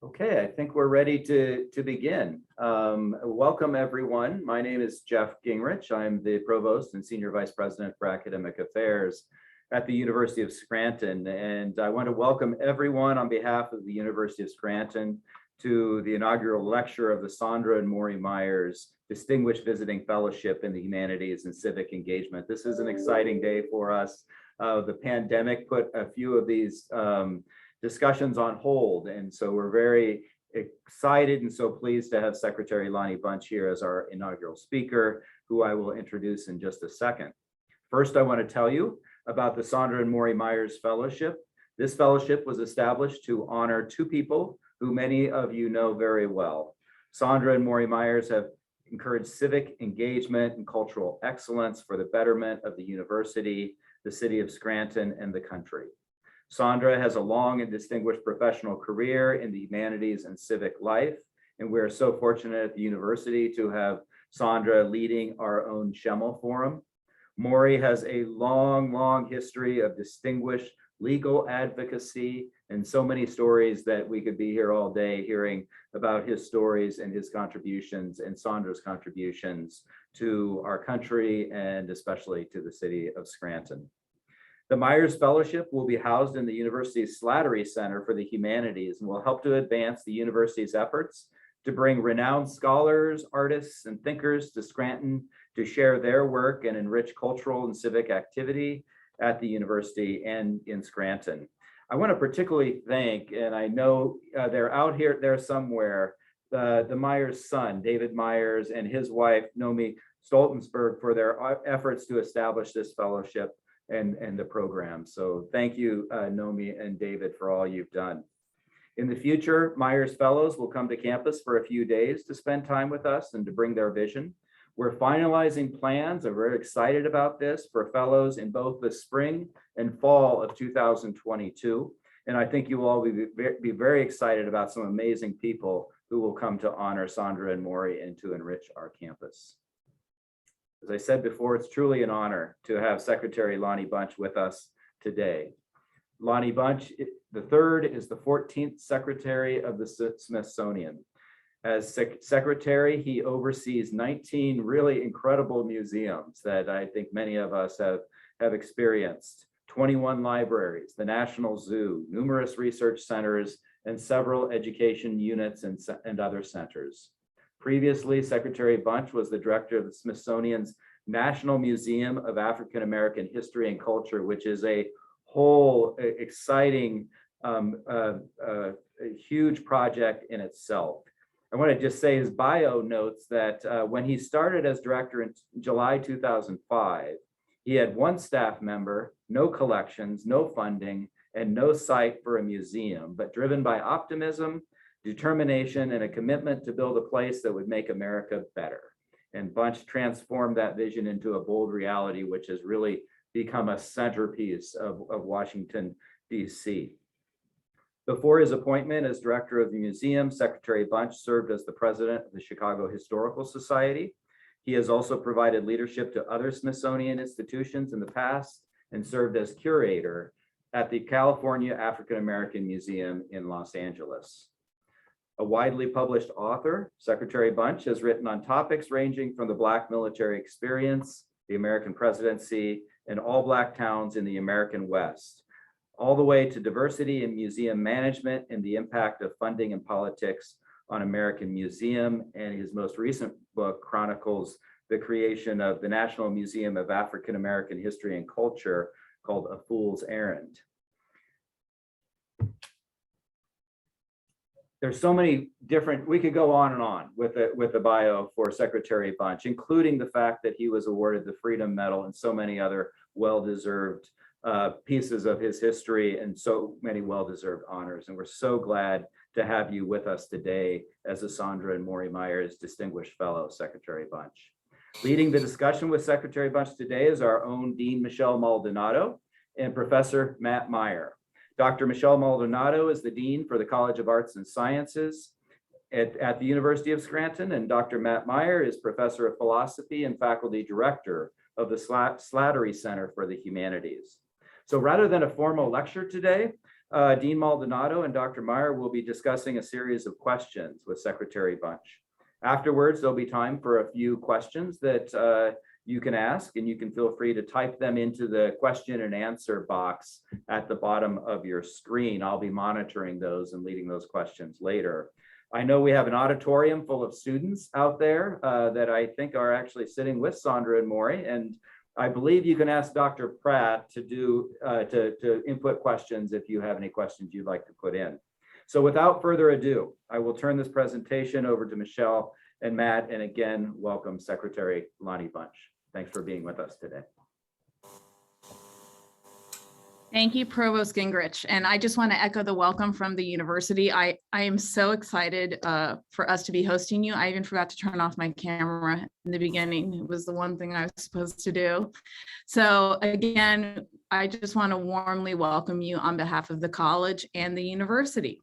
Okay, I think we're ready to begin. Welcome, everyone. My name is Jeff Genrich. I'm the Provost and Senior Vice President for Academic Affairs at the University of Scranton. And I want to welcome everyone on behalf of the University of Scranton to the inaugural lecture of the Sondra and Morey Myers Distinguished Visiting Fellowship in the Humanities and Civic Engagement. This is an exciting day for us. The pandemic put a few of these discussions on hold. And so we're very excited and so pleased to have Secretary Lonnie Bunch here as our inaugural speaker, who I will introduce in just a second. First, I want to tell you about the Sondra and Morey Myers Fellowship. This fellowship was established to honor two people who many of you know very well. Sondra and Morey Myers have encouraged civic engagement and cultural excellence for the betterment of the university, the city of Scranton, and the country. Sondra has a long and distinguished professional career in the humanities and civic life, and we're so fortunate at the university to have Sondra leading our own Schemmel Forum. Morey has a long history of distinguished legal advocacy and so many stories that we could be here all day hearing about his stories and his contributions and Sondra's contributions to our country and especially to the city of Scranton. The Myers Fellowship will be housed in the university's Slattery Center for the Humanities and will help to advance the university's efforts to bring renowned scholars, artists, and thinkers to Scranton to share their work and enrich cultural and civic activity at the university and in Scranton. I want to particularly thank, and I know they're out here, there somewhere, the Myers' son, David Myers, and his wife, Nomi Stoltensberg, for their efforts to establish this fellowship and the program. So thank you, Nomi and David, for all you've done. In the future, Myers Fellows will come to campus for a few days to spend time with us and to bring their vision. We're finalizing plans. I'm very excited about this for fellows in both the spring and fall of 2022. And I think you all will be very excited about some amazing people who will come to honor Sondra and Morey and to enrich our campus. As I said before, it's truly an honor to have Secretary Lonnie Bunch with us today. Lonnie Bunch III is the 14th Secretary of the Smithsonian. As Secretary, he oversees 19 really incredible museums that I think many of us have experienced, 21 libraries, the National Zoo, numerous research centers, and several education units and other centers. Previously, Secretary Bunch was the director of the Smithsonian's National Museum of African American History and Culture, which is a whole exciting, huge project in itself. I want to just say his bio notes that when he started as director in July 2005, he had one staff member, no collections, no funding, and no site for a museum, but driven by optimism, determination, and a commitment to build a place that would make America better. And Bunch transformed that vision into a bold reality, which has really become a centerpiece of Washington, D.C. Before his appointment as director of the museum, Secretary Bunch served as the president of the Chicago Historical Society. He has also provided leadership to other Smithsonian institutions in the past and served as curator at the California African American Museum in Los Angeles. A widely published author, Secretary Bunch has written on topics ranging from the Black military experience, the American presidency, and all Black towns in the American West, all the way to diversity in museum management and the impact of funding and politics on American museum. And his most recent book chronicles the creation of the National Museum of African American History and Culture, called A Fool's Errand. There's so many different, we could go on and on with the bio for Secretary Bunch, including the fact that he was awarded the Freedom Medal and so many other well-deserved pieces of his history and so many well-deserved honors. And we're so glad to have you with us today as a Sondra and Morey Myers Distinguished Fellow, Secretary Bunch. Leading the discussion with Secretary Bunch today is our own Dean Michelle Maldonado and Professor Matt Meyer. Dr. Michelle Maldonado is the Dean for the College of Arts and Sciences at the University of Scranton, and Dr. Matt Meyer is Professor of Philosophy and Faculty Director of the Slattery Center for the Humanities. So rather than a formal lecture today, Dean Maldonado and Dr. Meyer will be discussing a series of questions with Secretary Bunch. Afterwards, there'll be time for a few questions that you can ask, and you can feel free to type them into the question and answer box at the bottom of your screen. I'll be monitoring those and leading those questions later. I know we have an auditorium full of students out there that I think are actually sitting with Sondra and Morey, and I believe you can ask Dr. Pratt to input questions if you have any questions you'd like to put in. So without further ado, I will turn this presentation over to Michelle and Matt, and again, welcome Secretary Lonnie Bunch. Thanks for being with us today. Thank you, Provost Genrich. And I just want to echo the welcome from the university. I am so excited for us to be hosting you. I even forgot to turn off my camera in the beginning. It was the one thing I was supposed to do. So again, I just want to warmly welcome you on behalf of the college and the university.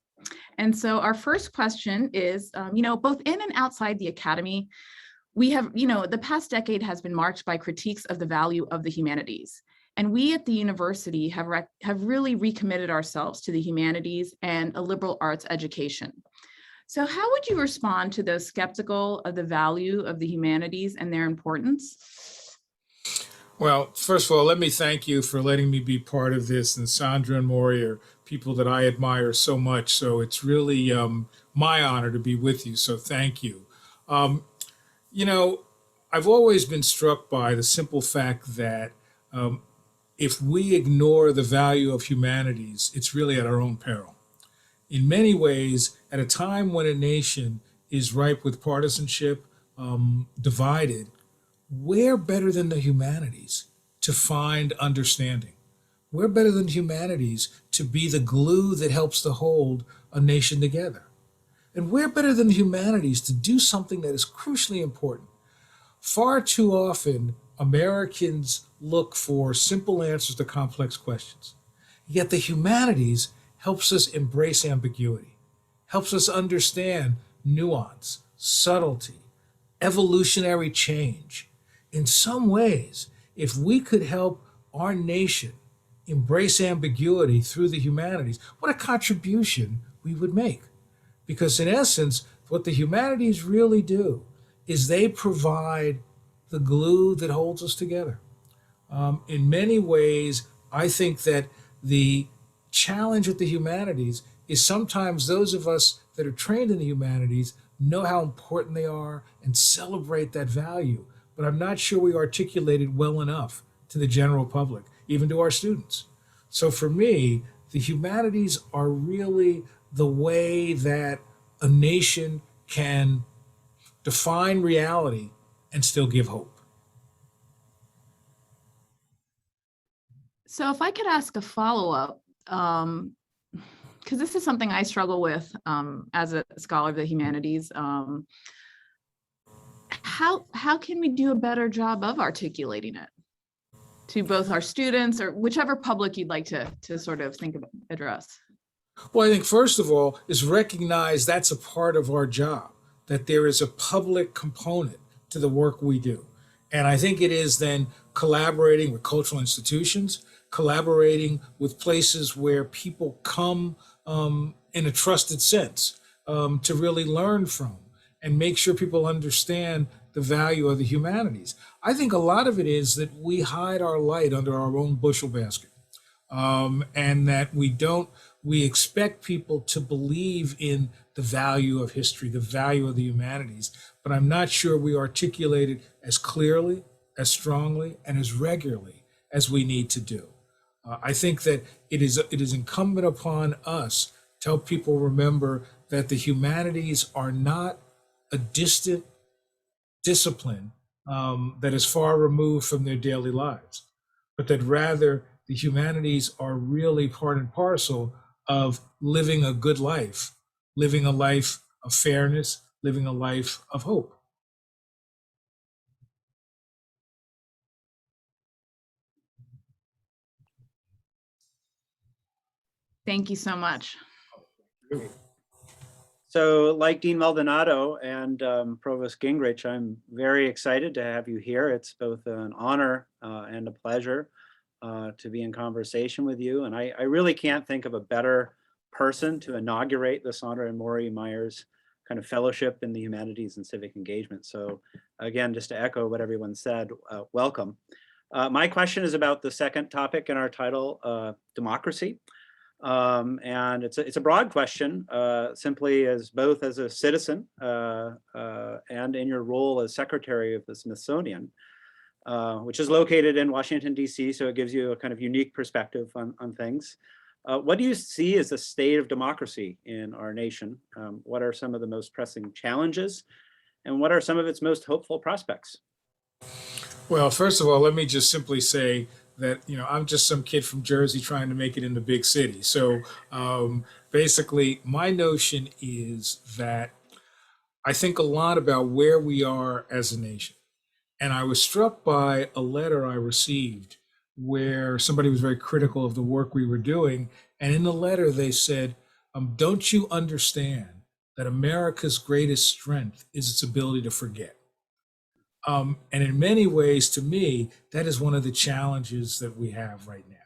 And so our first question is, both in and outside the academy, we have, the past decade has been marked by critiques of the value of the humanities. And we at the university have really recommitted ourselves to the humanities and a liberal arts education. So how would you respond to those skeptical of the value of the humanities and their importance? Well, first of all, let me thank you for letting me be part of this. And Sondra and Morey are people that I admire so much. So it's really my honor to be with you. So thank you. I've always been struck by the simple fact that if we ignore the value of humanities, it's really at our own peril. In many ways, at a time when a nation is ripe with partisanship, divided, we're better than the humanities to find understanding. We're better than humanities to be the glue that helps to hold a nation together. And we're better than the humanities to do something that is crucially important. Far too often, Americans look for simple answers to complex questions. Yet the humanities helps us embrace ambiguity, helps us understand nuance, subtlety, evolutionary change. In some ways, if we could help our nation embrace ambiguity through the humanities, what a contribution we would make. Because in essence, what the humanities really do is they provide the glue that holds us together. In many ways, I think that the challenge with the humanities is sometimes those of us that are trained in the humanities know how important they are and celebrate that value, but I'm not sure we articulate it well enough to the general public, even to our students. So for me, the humanities are really the way that a nation can define reality and still give hope. So if I could ask a follow-up, because this is something I struggle with as a scholar of the humanities, how can we do a better job of articulating it to both our students or whichever public you'd like to sort of think about, address? Well, I think first of all is recognize that's a part of our job, that there is a public component to the work we do. And I think it is then collaborating with cultural institutions, collaborating with places where people come in a trusted sense to really learn from and make sure people understand the value of the humanities. I think a lot of it is that we hide our light under our own bushel basket, and that we expect people to believe in the value of history, the value of the humanities, but I'm not sure we articulate it as clearly, as strongly, and as regularly as we need to do. I think that it is incumbent upon us to help people remember that the humanities are not a distant discipline that is far removed from their daily lives, but that rather the humanities are really part and parcel of living a good life, living a life of fairness, living a life of hope. Thank you so much. So like Dean Maldonado and Provost Genrich, I'm very excited to have you here. It's both an honor and a pleasure. to be in conversation with you. And I really can't think of a better person to inaugurate the Sondra and Morey Myers kind of fellowship in the humanities and civic engagement. So again, just to echo what everyone said, welcome. My question is about the second topic in our title, democracy. And it's a broad question, simply as both as a citizen and in your role as secretary of the Smithsonian, which is located in Washington, D.C., so it gives you a kind of unique perspective on things. What do you see as the state of democracy in our nation? What are some of the most pressing challenges? And what are some of its most hopeful prospects? Well, first of all, let me just simply say that, I'm just some kid from Jersey trying to make it in the big city. So basically, my notion is that I think a lot about where we are as a nation. And I was struck by a letter I received where somebody was very critical of the work we were doing. And in the letter, they said, don't you understand that America's greatest strength is its ability to forget? And in many ways, to me, that is one of the challenges that we have right now.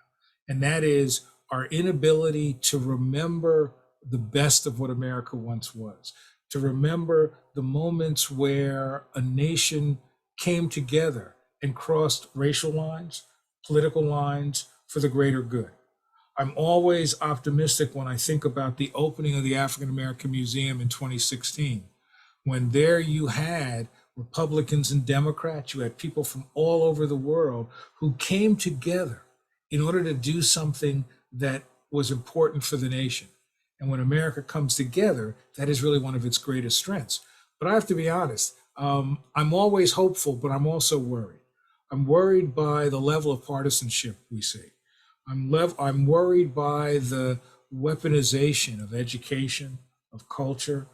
And that is our inability to remember the best of what America once was, to remember the moments where a nation came together and crossed racial lines, political lines for the greater good. I'm always optimistic when I think about the opening of the African American Museum in 2016, when there you had Republicans and Democrats, you had people from all over the world who came together in order to do something that was important for the nation. And when America comes together, that is really one of its greatest strengths. But I have to be honest, I'm always hopeful, but I'm also worried. I'm worried by the level of partisanship we see. I'm worried by the weaponization of education, of culture.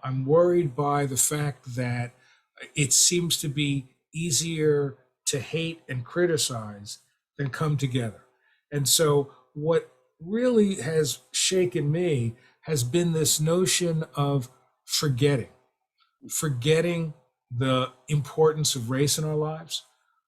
I'm worried by the fact that it seems to be easier to hate and criticize than come together. And so what really has shaken me has been this notion of forgetting the importance of race in our lives,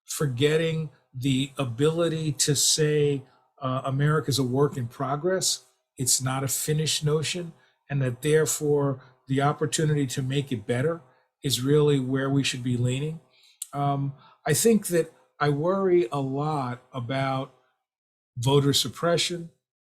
forgetting the ability to say America is a work in progress. It's not a finished notion, and that therefore the opportunity to make it better is really where we should be leaning. I think that I worry a lot about voter suppression.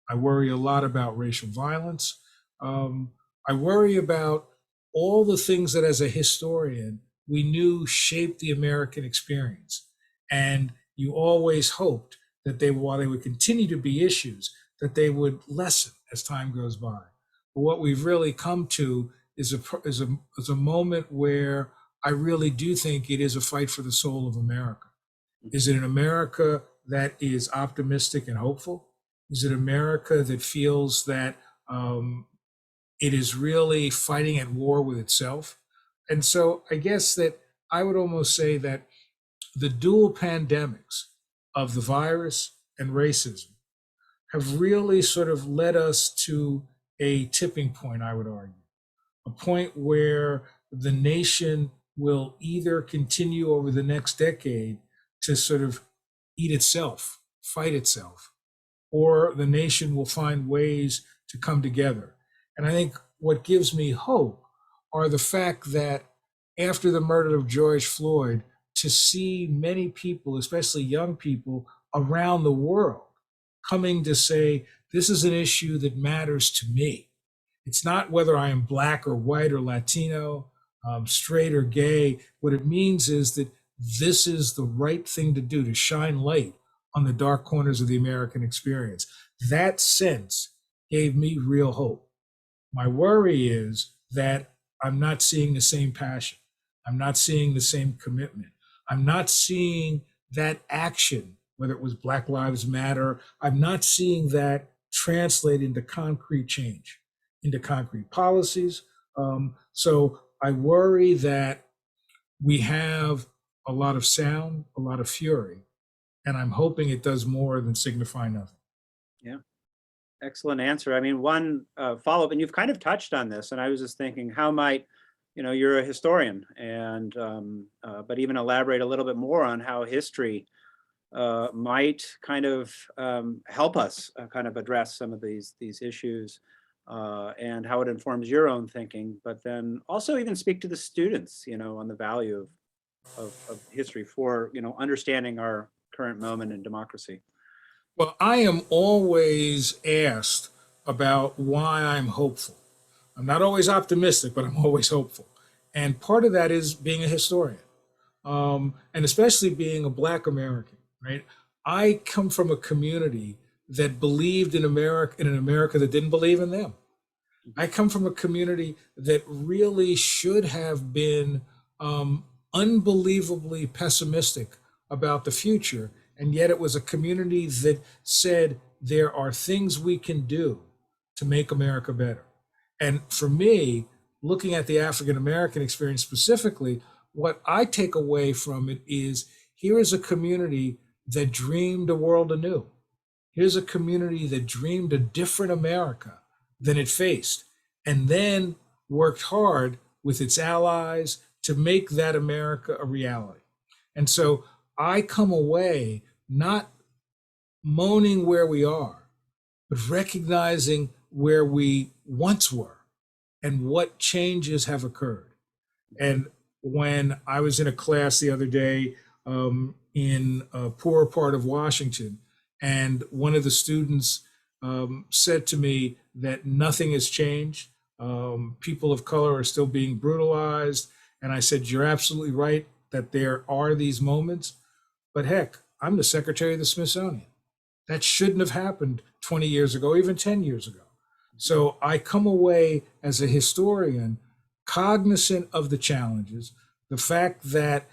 I worry a lot about racial violence. I worry about all the things that as a historian we knew shaped the American experience. And you always hoped that while they would continue to be issues, that they would lessen as time goes by. But what we've really come to is a moment where I really do think it is a fight for the soul of America. Is it an America that is optimistic and hopeful? Is it America that feels that it is really fighting at war with itself? And so I guess that I would almost say that the dual pandemics of the virus and racism have really sort of led us to a tipping point, I would argue, a point where the nation will either continue over the next decade to sort of eat itself, fight itself, or the nation will find ways to come together. And I think what gives me hope are the fact that after the murder of George Floyd, to see many people, especially young people around the world, coming to say, this is an issue that matters to me. It's not whether I am Black or white or Latino, straight or gay. What it means is that this is the right thing to do, to shine light on the dark corners of the American experience. That sense gave me real hope. My worry is that I'm not seeing the same passion. I'm not seeing the same commitment. I'm not seeing that action, whether it was Black Lives Matter. I'm not seeing that translate into concrete change, into concrete policies. So I worry that we have a lot of sound, a lot of fury, and I'm hoping it does more than signify nothing. Yeah, excellent answer. I mean, one follow-up, and you've kind of touched on this, and I was just thinking, how might, you're a historian, and but even elaborate a little bit more on how history might kind of help us kind of address some of these issues and how it informs your own thinking, but then also even speak to the students, on the value of history for, understanding our current moment in democracy. Well, I am always asked about why I'm hopeful. I'm not always optimistic, but I'm always hopeful. And part of that is being a historian, and especially being a Black American, right? I come from a community that believed in America, in an America that didn't believe in them. I come from a community that really should have been unbelievably pessimistic about the future. And yet it was a community that said there are things we can do to make America better. And for me, looking at the African American experience specifically, what I take away from it is here is a community that dreamed a world anew. Here's a community that dreamed a different America than it faced, and then worked hard with its allies to make that America a reality. And so I come away not moaning where we are, but recognizing where we once were and what changes have occurred. And when I was in a class the other day in a poorer part of Washington, and one of the students said to me that nothing has changed. People of color are still being brutalized. And I said, you're absolutely right that there are these moments. But heck, I'm the secretary of the Smithsonian. That shouldn't have happened 20 years ago, even 10 years ago. So I come away as a historian cognizant of the challenges, the fact that,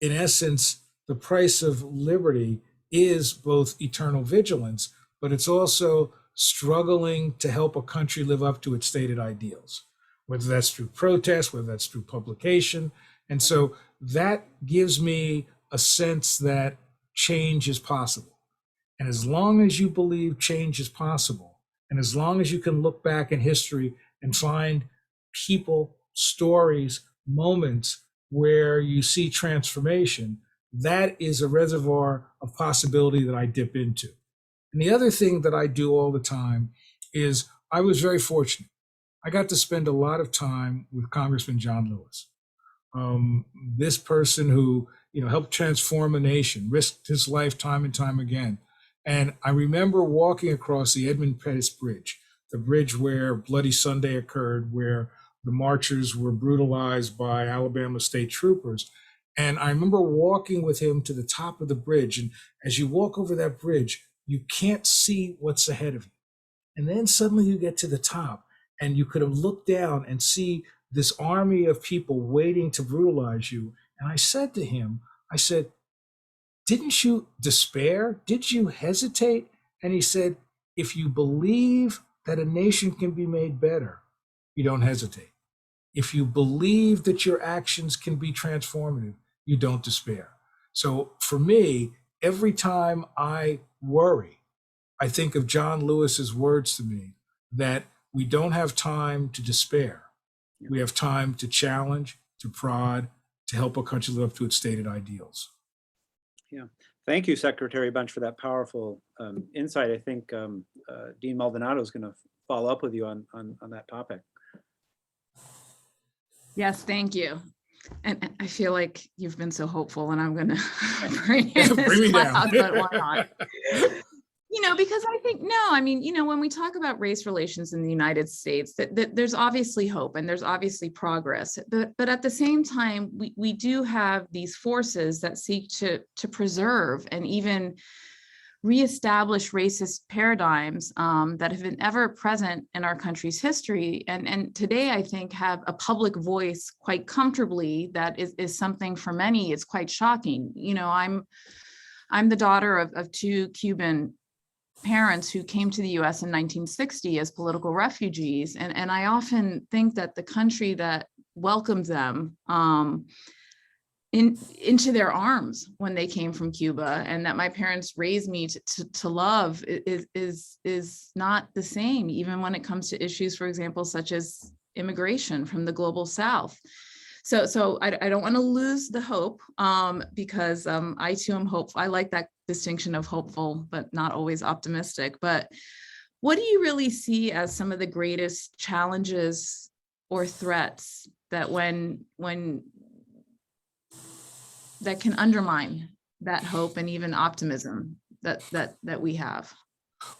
in essence, the price of liberty is both eternal vigilance, but it's also struggling to help a country live up to its stated ideals, whether that's through protest, whether that's through publication. And so that gives me a sense that change is possible. And as long as you believe change is possible, and as long as you can look back in history and find people, stories, moments where you see transformation, that is a reservoir of possibility that I dip into. And the other thing that I do all the time is I was very fortunate. I got to spend a lot of time with Congressman John Lewis. This person who, helped transform a nation, risked his life time and time again. And I remember walking across the Edmund Pettus Bridge, the bridge where Bloody Sunday occurred, where the marchers were brutalized by Alabama state troopers. And I remember walking with him to the top of the bridge. And as you walk over that bridge, you can't see what's ahead of you. And then suddenly you get to the top and you could have looked down and see this army of people waiting to brutalize you. And I said to him, I said, didn't you despair? Did you hesitate? And he said, if you believe that a nation can be made better, you don't hesitate. If you believe that your actions can be transformative, you don't despair. So for me, every time I worry, I think of John Lewis's words to me that we don't have time to despair. We have time to challenge, to prod, to help a country live up to its stated ideals. Yeah. Thank you, Secretary Bunch, for that powerful insight. I think Dean Maldonado is going to follow up with you on that topic. Yes, thank you. And I feel like you've been so hopeful, and I'm going to bring me down. But why not? Because I think, when we talk about race relations in the United States, that there's obviously hope and there's obviously progress. But at the same time, we do have these forces that seek to preserve and even reestablish racist paradigms that have been ever present in our country's history. And today, I think, have a public voice quite comfortably that is something for many, it's quite shocking. I'm the daughter of two Cuban parents who came to the US in 1960 as political refugees. And I often think that the country that welcomed them into their arms when they came from Cuba, and that my parents raised me to love is not the same, even when it comes to issues, for example, such as immigration from the global South. So I don't want to lose the hope, because I too am hopeful. I like that distinction of hopeful, but not always optimistic. But what do you really see as some of the greatest challenges or threats that when that can undermine that hope and even optimism that we have?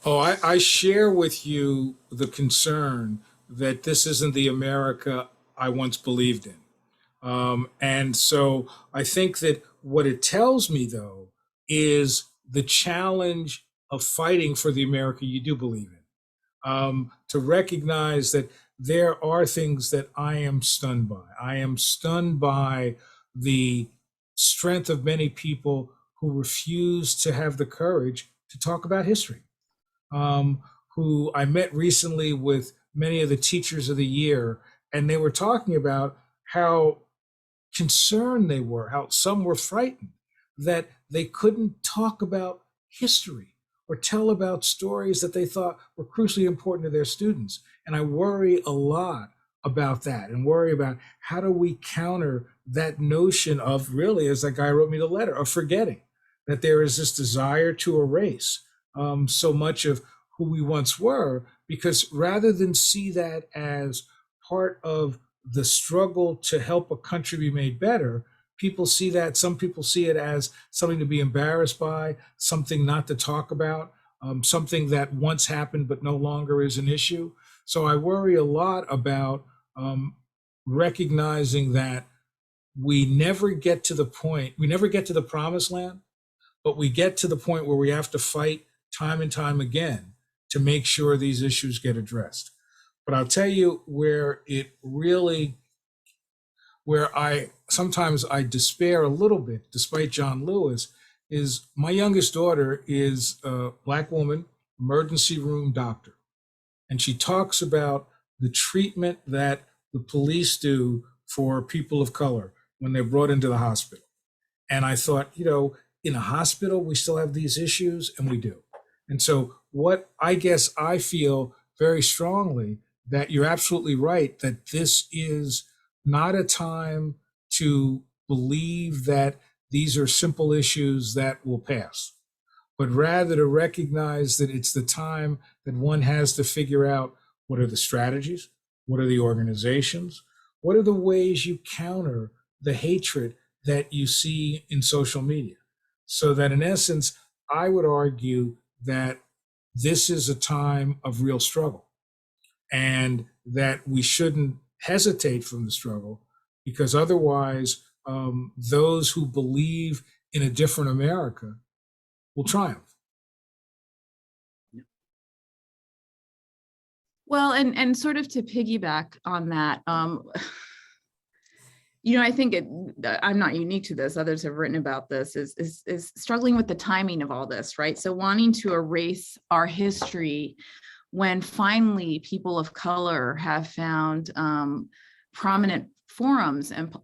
Oh, I share with you the concern that this isn't the America I once believed in. And so I think that what it tells me, though, is the challenge of fighting for the America you do believe in. To recognize that there are things that I am stunned by. I am stunned by the strength of many people who refuse to have the courage to talk about history. Who I met recently with many of the teachers of the year, and they were talking about how concerned they were, how some were frightened that they couldn't talk about history or tell about stories that they thought were crucially important to their students. And I worry a lot about that and worry about how do we counter that notion of, really, as that guy wrote me the letter, of forgetting, that there is this desire to erase so much of who we once were, because rather than see that as part of the struggle to help a country be made better, some people see it as something to be embarrassed by, something not to talk about, something that once happened but no longer is an issue. So I worry a lot about recognizing that we never get to the promised land, but we get to the point where we have to fight time and time again to make sure these issues get addressed. But I'll tell you where I sometimes despair a little bit, despite John Lewis, is my youngest daughter is a Black woman, emergency room doctor. And she talks about the treatment that the police do for people of color when they're brought into the hospital. And I thought, in a hospital, we still have these issues, and we do. And so what I guess I feel very strongly that you're absolutely right, that this is not a time to believe that these are simple issues that will pass, but rather to recognize that it's the time that one has to figure out what are the strategies, what are the organizations, what are the ways you counter the hatred that you see in social media. So that in essence, I would argue that this is a time of real struggle and that we shouldn't hesitate from the struggle, because otherwise those who believe in a different America will triumph. Well, and sort of to piggyback on that, I think I'm not unique to this. Others have written about this, is struggling with the timing of all this, right? So wanting to erase our history when finally people of color have found prominent forums and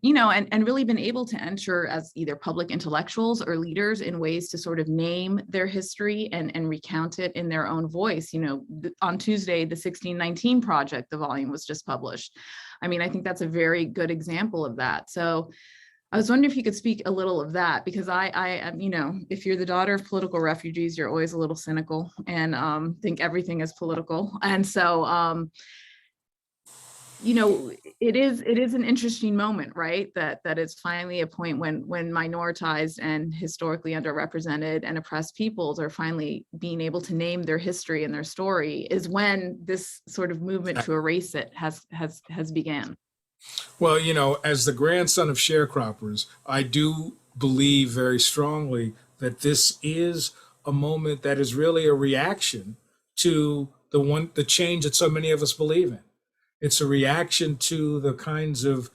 really been able to enter as either public intellectuals or leaders in ways to sort of name their history and recount it in their own voice. On Tuesday, the 1619 Project, the volume was just published. I mean, I think that's a very good example of that. So I was wondering if you could speak a little of that, because I am, if you're the daughter of political refugees, you're always a little cynical and think everything is political. And so, it is an interesting moment, right? That it's finally a point when minoritized and historically underrepresented and oppressed peoples are finally being able to name their history and their story, is when this sort of movement to erase it has began. Well, as the grandson of sharecroppers, I do believe very strongly that this is a moment that is really a reaction to the change that so many of us believe in. It's a reaction to the kinds of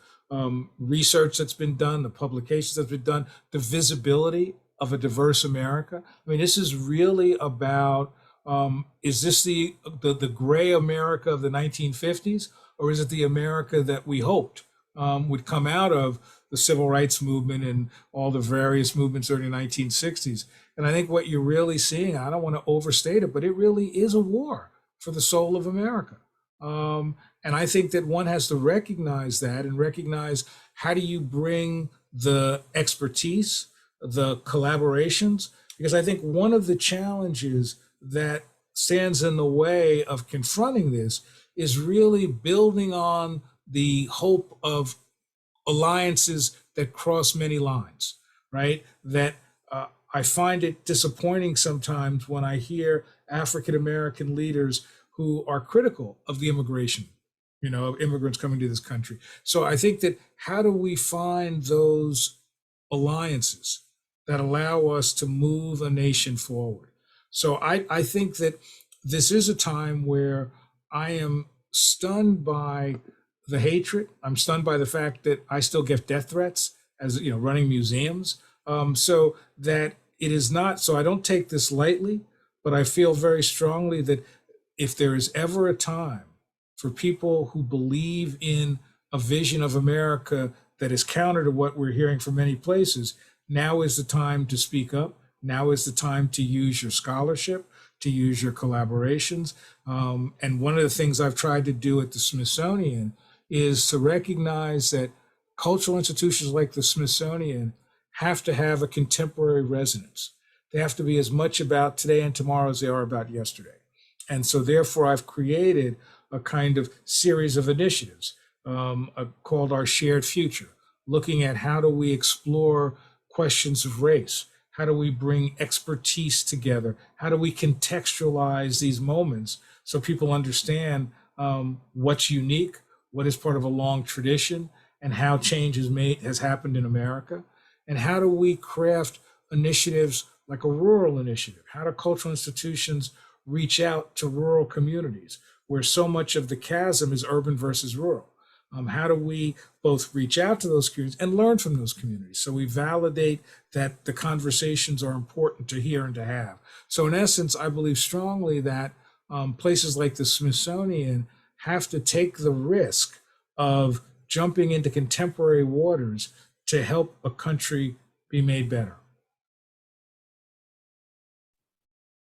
research that's been done, the publications that's been done, the visibility of a diverse America. I mean, this is really about, is this the gray America of the 1950s, or is it the America that we hoped would come out of the civil rights movement and all the various movements during the 1960s? And I think what you're really seeing, I don't want to overstate it, but it really is a war for the soul of America. And I think that one has to recognize that and recognize how do you bring the expertise, the collaborations, because I think one of the challenges that stands in the way of confronting this is really building on the hope of alliances that cross many lines, right? That I find it disappointing sometimes when I hear African American leaders who are critical of the immigration, of immigrants coming to this country. So I think that how do we find those alliances that allow us to move a nation forward? So I think that this is a time where I am stunned by the hatred. I'm stunned by the fact that I still get death threats as running museums. So that it is not. So I don't take this lightly, but I feel very strongly that if there is ever a time for people who believe in a vision of America that is counter to what we're hearing from many places, now is the time to speak up. Now is the time to use your scholarship, to use your collaborations. And one of the things I've tried to do at the Smithsonian is to recognize that cultural institutions like the Smithsonian have to have a contemporary resonance. They have to be as much about today and tomorrow as they are about yesterday. And so therefore I've created a kind of series of initiatives called Our Shared Future, looking at how do we explore questions of race? How do we bring expertise together? How do we contextualize these moments so people understand what's unique, what is part of a long tradition, and how change has happened in America? And how do we craft initiatives like a rural initiative? How do cultural institutions reach out to rural communities where so much of the chasm is urban versus rural? How do we both reach out to those communities and learn from those communities so we validate that the conversations are important to hear and to have? So in essence, I believe strongly that places like the Smithsonian have to take the risk of jumping into contemporary waters to help a country be made better.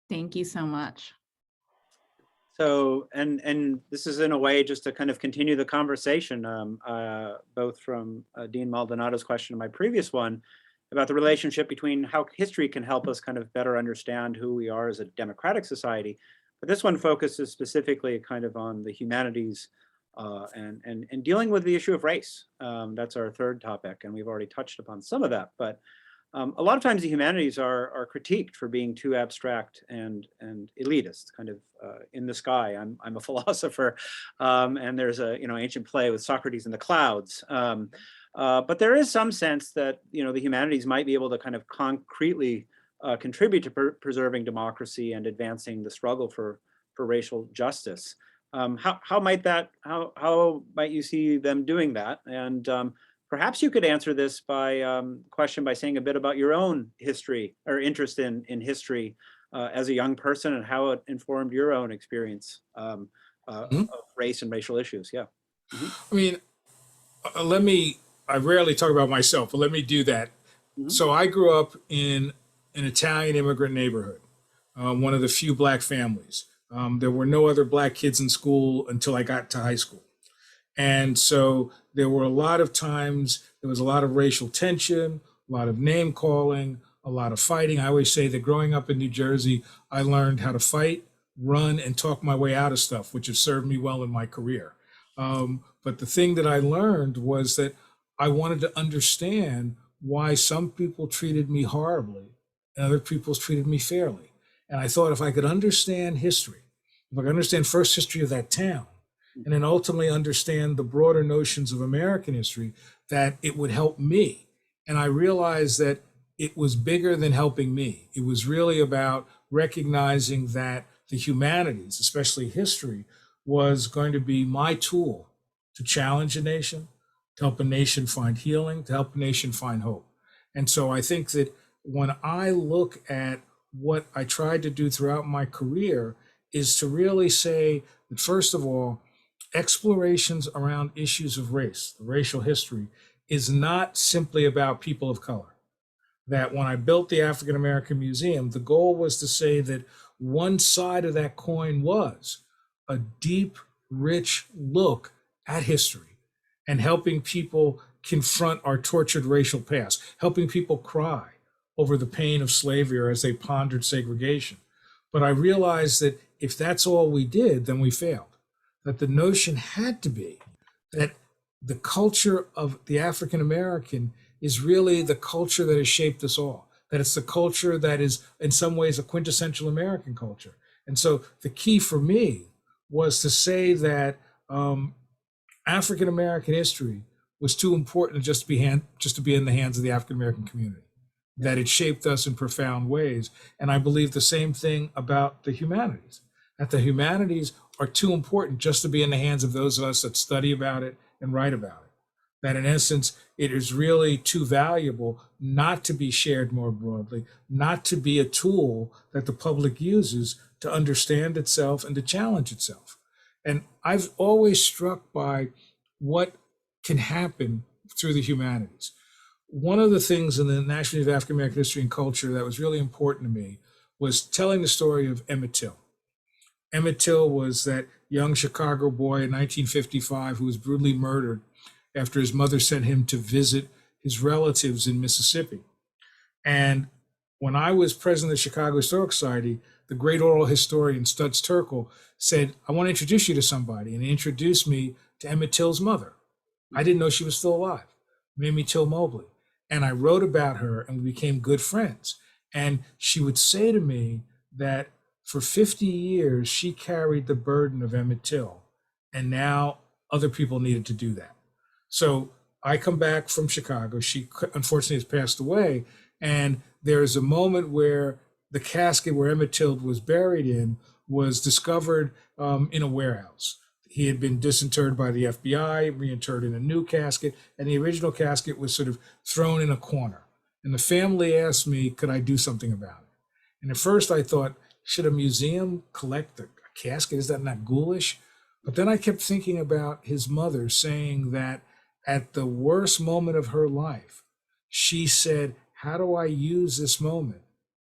Thank you so much. So, and this is in a way just to kind of continue the conversation, both from Dean Maldonado's question and my previous one about the relationship between how history can help us kind of better understand who we are as a democratic society. But this one focuses specifically kind of on the humanities and dealing with the issue of race. That's our third topic, and we've already touched upon some of that. But a lot of times the humanities are critiqued for being too abstract and elitist, kind of in the sky. I'm a philosopher, and there's a ancient play with Socrates in the clouds. But there is some sense that the humanities might be able to kind of concretely contribute to preserving democracy and advancing the struggle for racial justice. How might you see them doing that? And perhaps you could answer this question by saying a bit about your own history or interest in history as a young person and how it informed your own experience of race and racial issues. Yeah. I mean, I rarely talk about myself, but let me do that. So I grew up in an Italian immigrant neighborhood, one of the few Black families. There were no other Black kids in school until I got to high school. And so there were a lot of times, there was a lot of racial tension, a lot of name calling, a lot of fighting. I always say that growing up in New Jersey, I learned how to fight, run, and talk my way out of stuff, which has served me well in my career. But the thing that I learned was that I wanted to understand why some people treated me horribly and other people treated me fairly. And I thought if I could understand history, if I could understand first history of that town, and then ultimately understand the broader notions of American history, that it would help me. And I realized that it was bigger than helping me. It was really about recognizing that the humanities, especially history, was going to be my tool to challenge a nation, to help a nation find healing, to help a nation find hope. And so I think that when I look at what I tried to do throughout my career is to really say that, first of all, explorations around issues of race, the racial history, is not simply about people of color. That when I built the African American Museum, the goal was to say that one side of that coin was a deep rich look at history and helping people confront our tortured racial past, helping people cry over the pain of slavery or as they pondered segregation. But I realized that if that's all we did, then we failed. That the notion had to be that the culture of the African American is really the culture that has shaped us all, that it's the culture that is in some ways a quintessential American culture. And so the key for me was to say that African American history was too important just to be in the hands of the African American community, that it shaped us in profound ways. And I believe the same thing about the humanities, that the humanities are too important just to be in the hands of those of us that study about it and write about it. That in essence, it is really too valuable not to be shared more broadly, not to be a tool that the public uses to understand itself and to challenge itself. And I've always struck by what can happen through the humanities. One of the things in the National Museum of African American History and Culture that was really important to me was telling the story of Emmett Till. Emmett Till was that young Chicago boy in 1955 who was brutally murdered after his mother sent him to visit his relatives in Mississippi. And when I was president of the Chicago Historical Society, the great oral historian Studs Terkel said, I want to introduce you to somebody. And he introduced me to Emmett Till's mother. I didn't know she was still alive, Mamie Till Mobley. And I wrote about her and we became good friends. And she would say to me that for 50 years, she carried the burden of Emmett Till. And now other people needed to do that. So I come back from Chicago. She unfortunately has passed away. And there's a moment where the casket where Emmett Till was buried in was discovered in a warehouse. He had been disinterred by the FBI, reinterred in a new casket, and the original casket was sort of thrown in a corner. And the family asked me, could I do something about it? And at first I thought, should a museum collect a casket? Is that not ghoulish? But then I kept thinking about his mother saying that at the worst moment of her life, she said, how do I use this moment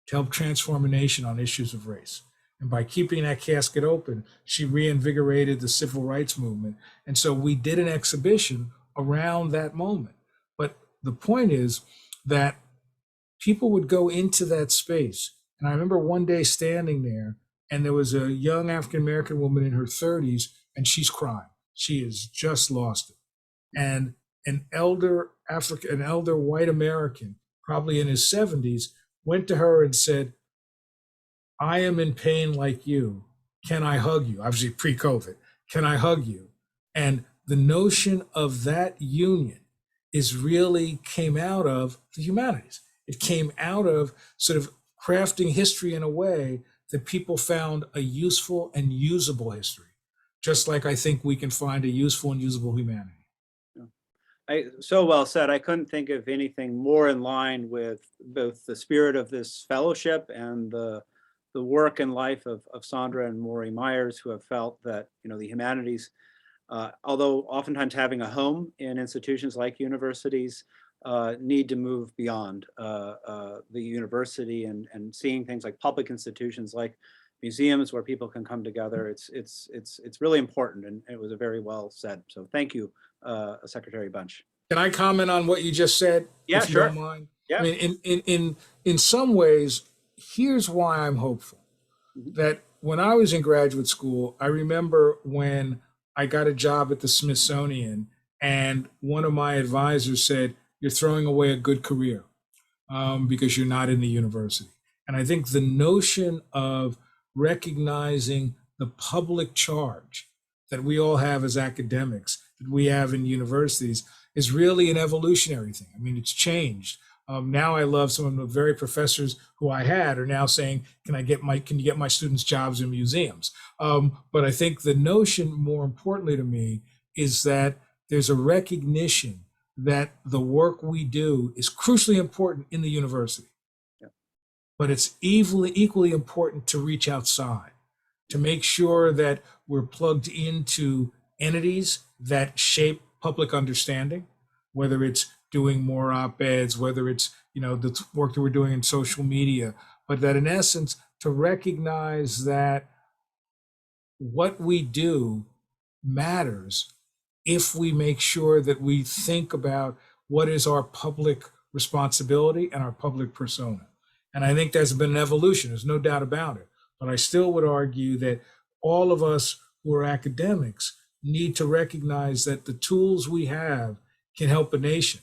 to help transform a nation on issues of race? And by keeping that casket open, she reinvigorated the civil rights movement. And so we did an exhibition around that moment. But the point is that people would go into that space. And I remember one day standing there, and there was a young African-American woman in her 30s, and she's crying. She has just lost it. And an elder white American, probably in his 70s, went to her and said, I am in pain like you. Can I hug you? Obviously pre-COVID. Can I hug you? And the notion of that union really came out of the humanities. It came out of sort of crafting history in a way that people found a useful and usable history, just like I think we can find a useful and usable humanity. So well said. I couldn't think of anything more in line with both the spirit of this fellowship and the work and life of Sondra and Morey Myers, who have felt that, the humanities, although oftentimes having a home in institutions like universities, need to move beyond the university and seeing things like public institutions like museums where people can come together. It's really important, and it was a very well said. So thank you, Secretary Bunch. Can I comment on what you just said? Yeah, if you sure. don't mind? Yeah. I mean, in some ways, here's why I'm hopeful. That when I was in graduate school, I remember when I got a job at the Smithsonian, and one of my advisors said, "You're throwing away a good career because you're not in the university." And I think the notion of recognizing the public charge that we all have as academics, that we have in universities, is really an evolutionary thing. I mean, it's changed. Now I love some of the very professors who I had are now saying, can you get my students jobs in museums? But I think the notion, more importantly to me, is that there's a recognition that the work we do is crucially important in the university. Yeah. But it's equally important to reach outside, to make sure that we're plugged into entities that shape public understanding, whether it's doing more op-eds, whether it's the work that we're doing in social media, but that in essence, to recognize that what we do matters if we make sure that we think about what is our public responsibility and our public persona. And I think there's been an evolution, there's no doubt about it. But I still would argue that all of us who are academics need to recognize that the tools we have can help a nation,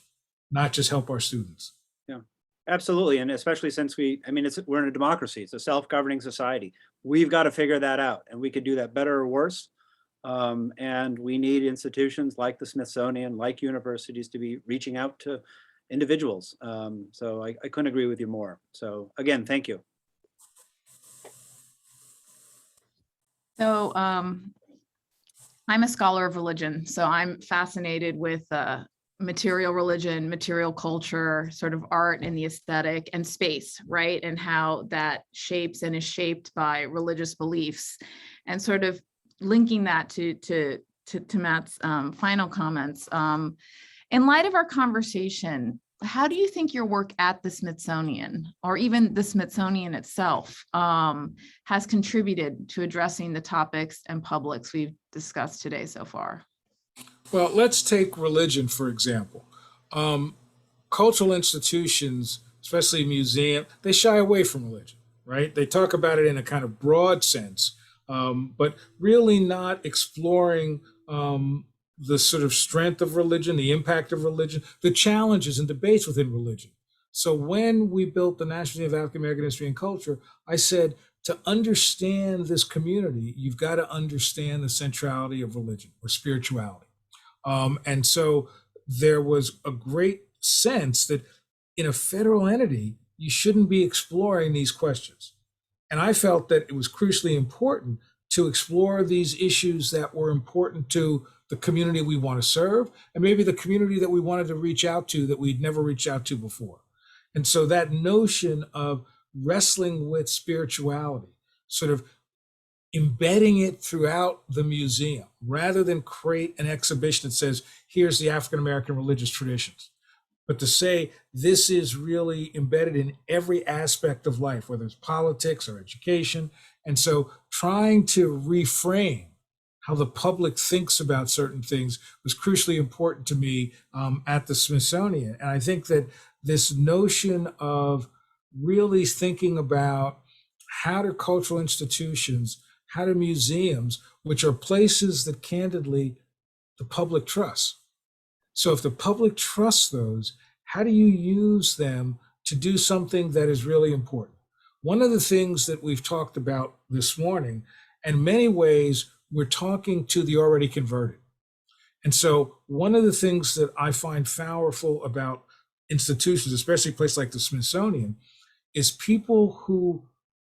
not just help our students. Yeah, absolutely. And especially since we're in a democracy, it's a self-governing society. We've got to figure that out, and we could do that better or worse. And we need institutions like the Smithsonian, like universities, to be reaching out to individuals. So I couldn't agree with you more. So again, thank you. So I'm a scholar of religion, so I'm fascinated with material religion, material culture, sort of art and the aesthetic and space, right? And how that shapes and is shaped by religious beliefs, and sort of linking that to Matt's final comments. In light of our conversation, how do you think your work at the Smithsonian, or even the Smithsonian itself, has contributed to addressing the topics and publics we've discussed today so far? Well, let's take religion, for example. Cultural institutions, especially museums, they shy away from religion, right? They talk about it in a kind of broad sense, but really not exploring the sort of strength of religion, the impact of religion, the challenges and debates within religion. So when we built the National Museum of African American History and Culture, I said, to understand this community, you've got to understand the centrality of religion or spirituality. And so there was a great sense that in a federal entity, you shouldn't be exploring these questions. And I felt that it was crucially important to explore these issues that were important to the community we want to serve, and maybe the community that we wanted to reach out to that we'd never reached out to before. And so that notion of wrestling with spirituality, sort of embedding it throughout the museum, rather than create an exhibition that says, here's the African American religious traditions, but to say this is really embedded in every aspect of life, whether it's politics or education. And so trying to reframe how the public thinks about certain things was crucially important to me at the Smithsonian. And I think that this notion of really thinking about how do cultural institutions, how do museums, which are places that candidly the public trusts. So if the public trusts those, how do you use them to do something that is really important? One of the things that we've talked about this morning, in many ways, we're talking to the already converted. And so one of the things that I find powerful about institutions, especially a place like the Smithsonian, is people who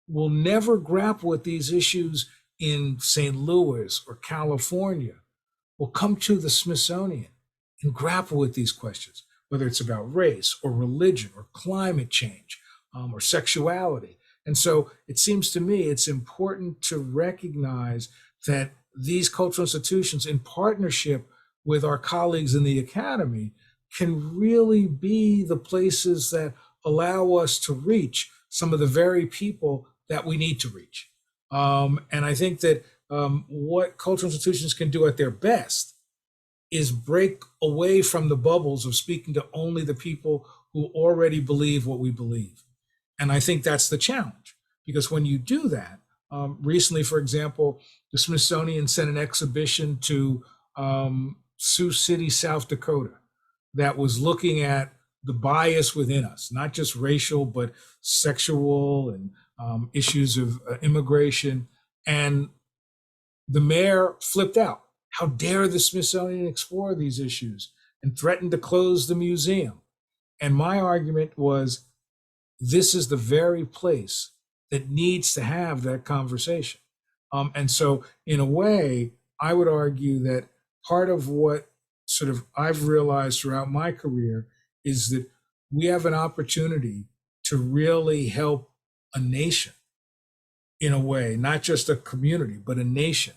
will never grapple with these issues in St. Louis or California will come to the Smithsonian and grapple with these questions, whether it's about race or religion or climate change or sexuality. And so it seems to me it's important to recognize that these cultural institutions, in partnership with our colleagues in the academy, can really be the places that allow us to reach some of the very people that we need to reach. And I think that what cultural institutions can do at their best is break away from the bubbles of speaking to only the people who already believe what we believe. And I think that's the challenge, because when you do that, recently, for example, the Smithsonian sent an exhibition to Sioux City, South Dakota, that was looking at the bias within us, not just racial, but sexual and issues of immigration. And the mayor flipped out. How dare the Smithsonian explore these issues, and threatened to close the museum. And my argument was, this is the very place that needs to have that conversation. And so in a way, I would argue that part of what sort of I've realized throughout my career is that we have an opportunity to really help a nation in a way, not just a community, but a nation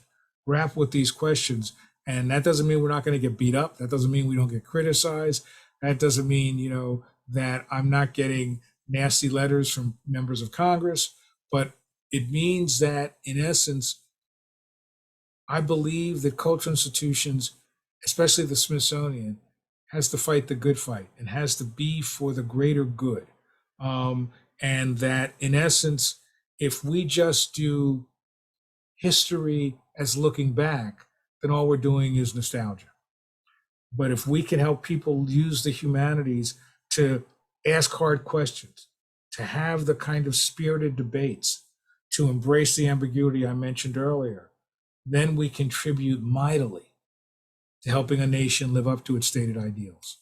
grapple with these questions. And that doesn't mean we're not going to get beat up. That doesn't mean we don't get criticized. That doesn't mean, that I'm not getting nasty letters from members of Congress, but it means that in essence, I believe that cultural institutions, especially the Smithsonian, has to fight the good fight and has to be for the greater good. And that in essence, if we just do history as looking back, then all we're doing is nostalgia. But if we can help people use the humanities to ask hard questions, to have the kind of spirited debates, to embrace the ambiguity I mentioned earlier, then we contribute mightily to helping a nation live up to its stated ideals.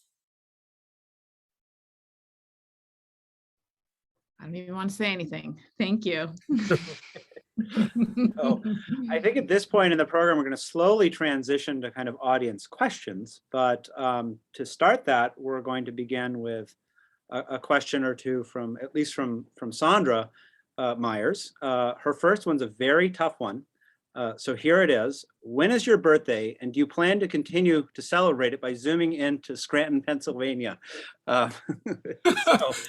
I don't even want to say anything. Thank you. So I think at this point in the program, we're going to slowly transition to kind of audience questions. But to start that, we're going to begin with a question or two from, at least from Sondra Myers. Her first one's a very tough one. So here it is. When is your birthday, and do you plan to continue to celebrate it by zooming into Scranton, Pennsylvania? So,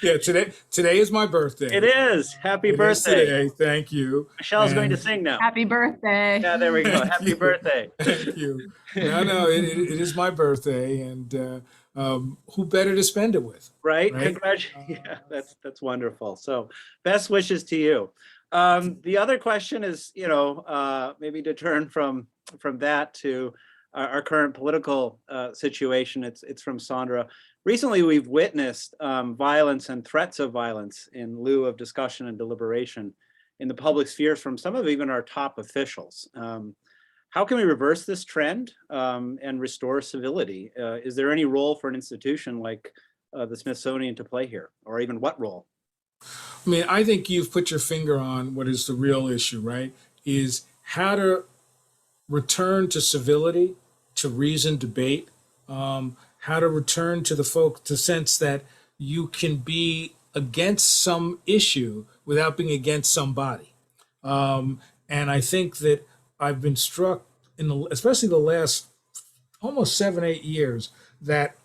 Yeah, today is my birthday. it is. Happy It is birthday. today. Thank you. Michelle's going to And- sing now. Happy birthday. Yeah, there we go. Thank Happy you. birthday. Thank you. No, it is my birthday, and who better to spend it with? Right? Right? Congratulations. Yeah, that's wonderful. So best wishes to you. The other question is, maybe to turn from that to our current political situation. It's from Sondra. Recently, we've witnessed violence and threats of violence in lieu of discussion and deliberation in the public sphere from some of even our top officials. How can we reverse this trend and restore civility? Is there any role for an institution like the Smithsonian to play here, or even what role? I mean, I think you've put your finger on what is the real issue, right? Is how to return to civility, to reasoned debate, how to return to the sense that you can be against some issue without being against somebody. And I think that I've been struck, especially the last almost 7-8 years, that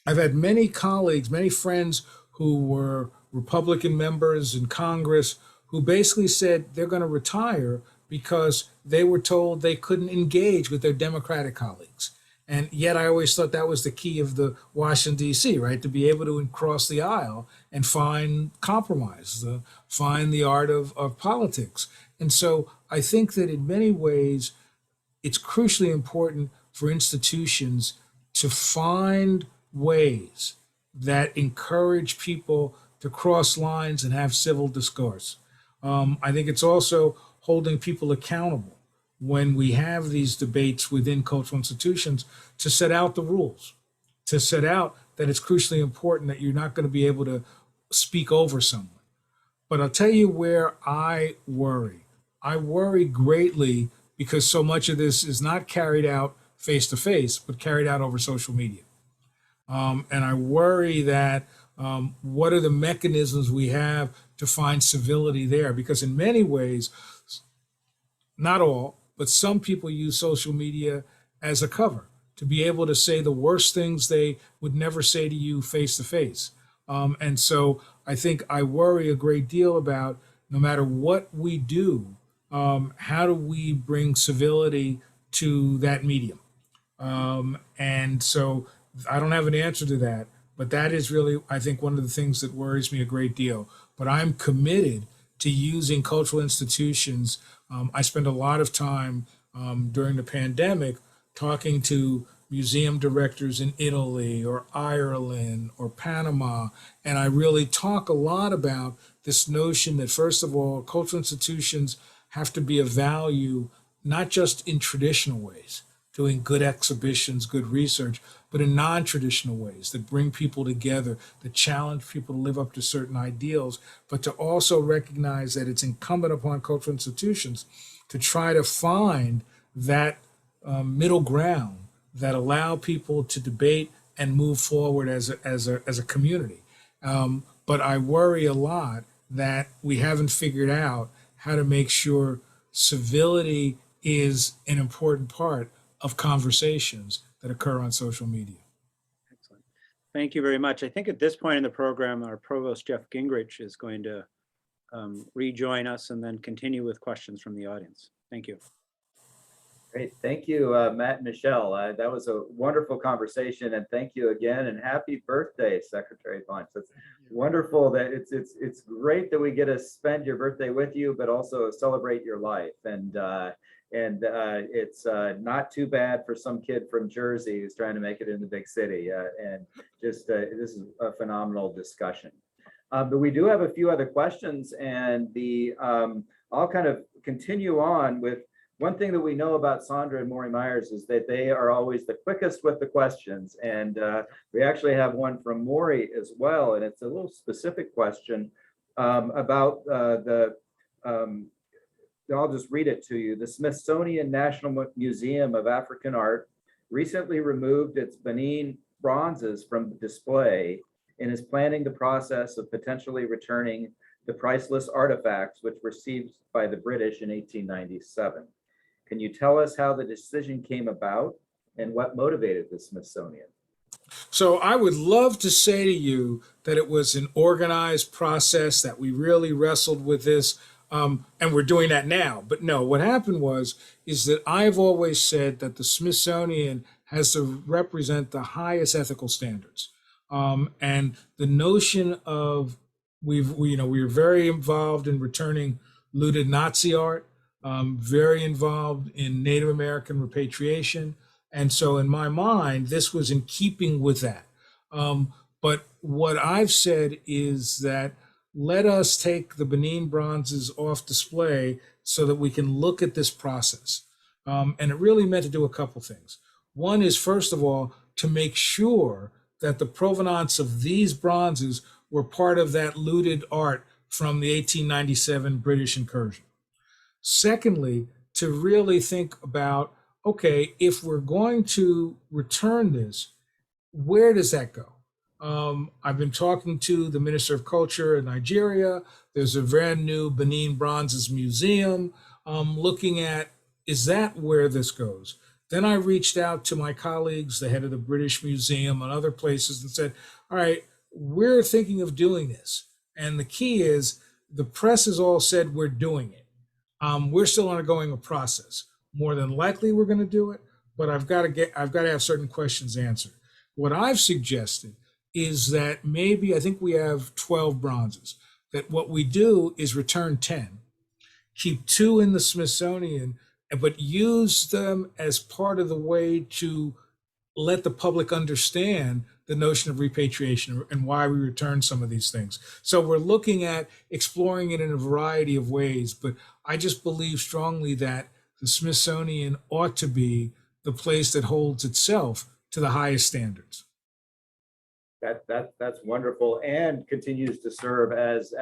I've had many colleagues, many friends who were Republican members in Congress who basically said they're going to retire because they were told they couldn't engage with their Democratic colleagues. And yet I always thought that was the key of the Washington, D.C., right? To be able to cross the aisle and find compromise, find the art of politics. And so I think that in many ways, it's crucially important for institutions to find ways that encourage people to cross lines and have civil discourse. I think it's also holding people accountable when we have these debates within cultural institutions to set out the rules, to set out that it's crucially important that you're not going to be able to speak over someone. But I'll tell you where I worry. I worry greatly because so much of this is not carried out face to face, but carried out over social media. And I worry that what are the mechanisms we have to find civility there? Because in many ways, not all, but some people use social media as a cover to be able to say the worst things they would never say to you face to face. And so I think I worry a great deal about, no matter what we do, how do we bring civility to that medium? And so I don't have an answer to that, but that is really, I think, one of the things that worries me a great deal. But I'm committed to using cultural institutions. I spent a lot of time during the pandemic talking to museum directors in Italy or Ireland or Panama, and I really talk a lot about this notion that, first of all, cultural institutions have to be of value, not just in traditional ways, doing good exhibitions, good research, but in non-traditional ways that bring people together, that challenge people to live up to certain ideals, but to also recognize that it's incumbent upon cultural institutions to try to find that middle ground that allow people to debate and move forward as a community. But I worry a lot that we haven't figured out how to make sure civility is an important part of conversations that occur on social media. Excellent. Thank you very much. I think at this point in the program, our Provost Jeff Genrich is going to rejoin us and then continue with questions from the audience. Thank you. Great. Thank you, Matt and Michelle. That was a wonderful conversation, and thank you again, and happy birthday, Secretary Bunch. It's wonderful that it's great that we get to spend your birthday with you, but also celebrate your life. And it's not too bad for some kid from Jersey who's trying to make it in the big city. And just this is a phenomenal discussion. But we do have a few other questions, and I'll kind of continue on with one thing that we know about Sondra and Morey Myers is that they are always the quickest with the questions. And we actually have one from Morey as well, and it's a little specific question about I'll just read it to you. The Smithsonian National Museum of African Art recently removed its Benin bronzes from display and is planning the process of potentially returning the priceless artifacts which were seized by the British in 1897. Can you tell us how the decision came about and what motivated the Smithsonian? So I would love to say to you that it was an organized process, that we really wrestled with this, and we're doing that now. But no, what happened is that I've always said that the Smithsonian has to represent the highest ethical standards. And the notion of we were very involved in returning looted Nazi art, very involved in Native American repatriation. And so in my mind, this was in keeping with that. But what I've said is that let us take the Benin bronzes off display so that we can look at this process. And it really meant to do a couple things. One is, first of all, to make sure that the provenance of these bronzes were part of that looted art from the 1897 British incursion. Secondly, to really think about, okay, if we're going to return this, where does that go? I've been talking to the Minister of Culture in Nigeria. There's a brand new Benin Bronzes Museum. Looking at, is that where this goes? Then I reached out to my colleagues, the head of the British Museum and other places, and said, all right, we're thinking of doing this. And the key is the press has all said we're doing it. We're still undergoing a process. More than likely we're going to do it, but I've got to have certain questions answered. What I've suggested is that maybe, I think we have 12 bronzes, that what we do is return 10, keep 2 in the Smithsonian, but use them as part of the way to let the public understand the notion of repatriation and why we return some of these things. So we're looking at exploring it in a variety of ways, but I just believe strongly that the Smithsonian ought to be the place that holds itself to the highest standards. That's wonderful, and continues to serve as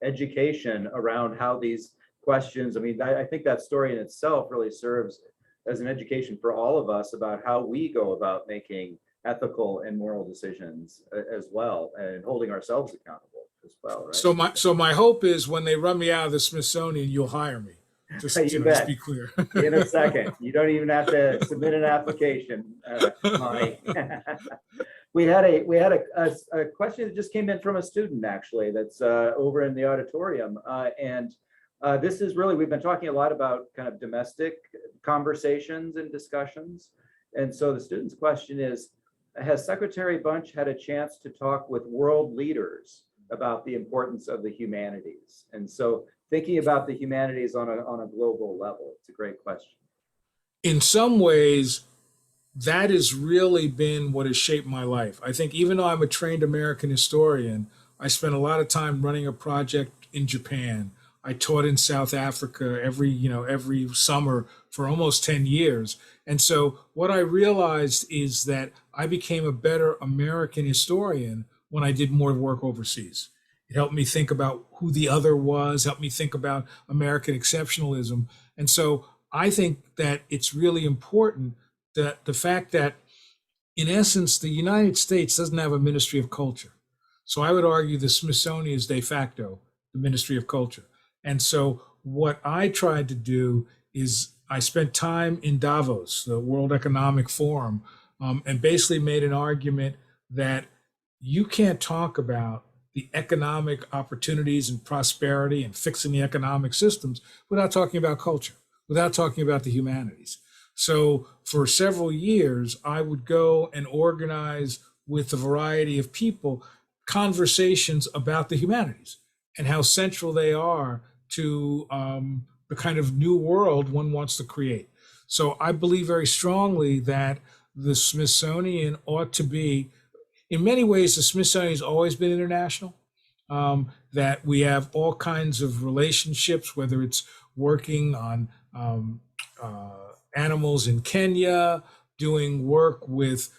education around how these questions. I mean, I think that story in itself really serves as an education for all of us about how we go about making ethical and moral decisions as well, and holding ourselves accountable as well. Right? So my hope is when they run me out of the Smithsonian, you'll hire me. Just, just be clear. In a second. You don't even have to submit an application, Lonnie. We had a question that just came in from a student, actually, that's over in the auditorium. And this is really, we've been talking a lot about kind of domestic conversations and discussions. And so the student's question is, has Secretary Bunch had a chance to talk with world leaders about the importance of the humanities? And so thinking about the humanities on a global level, it's a great question. In some ways, that has really been what has shaped my life. I think even though I'm a trained American historian, I spent a lot of time running a project in Japan. I taught in South Africa every summer for almost 10 years. And so what I realized is that I became a better American historian when I did more work overseas. It helped me think about who the other was, helped me think about American exceptionalism. And so I think that it's really important that the fact that, in essence, the United States doesn't have a Ministry of Culture. So I would argue the Smithsonian is de facto the Ministry of Culture. And so what I tried to do is I spent time in Davos, the World Economic Forum, and basically made an argument that you can't talk about the economic opportunities and prosperity and fixing the economic systems without talking about culture, without talking about the humanities. So for several years, I would go and organize with a variety of people conversations about the humanities and how central they are to the kind of new world one wants to create. So I believe very strongly that the Smithsonian ought to be, in many ways, the Smithsonian has always been international. That we have all kinds of relationships, whether it's working on animals in Kenya, doing work with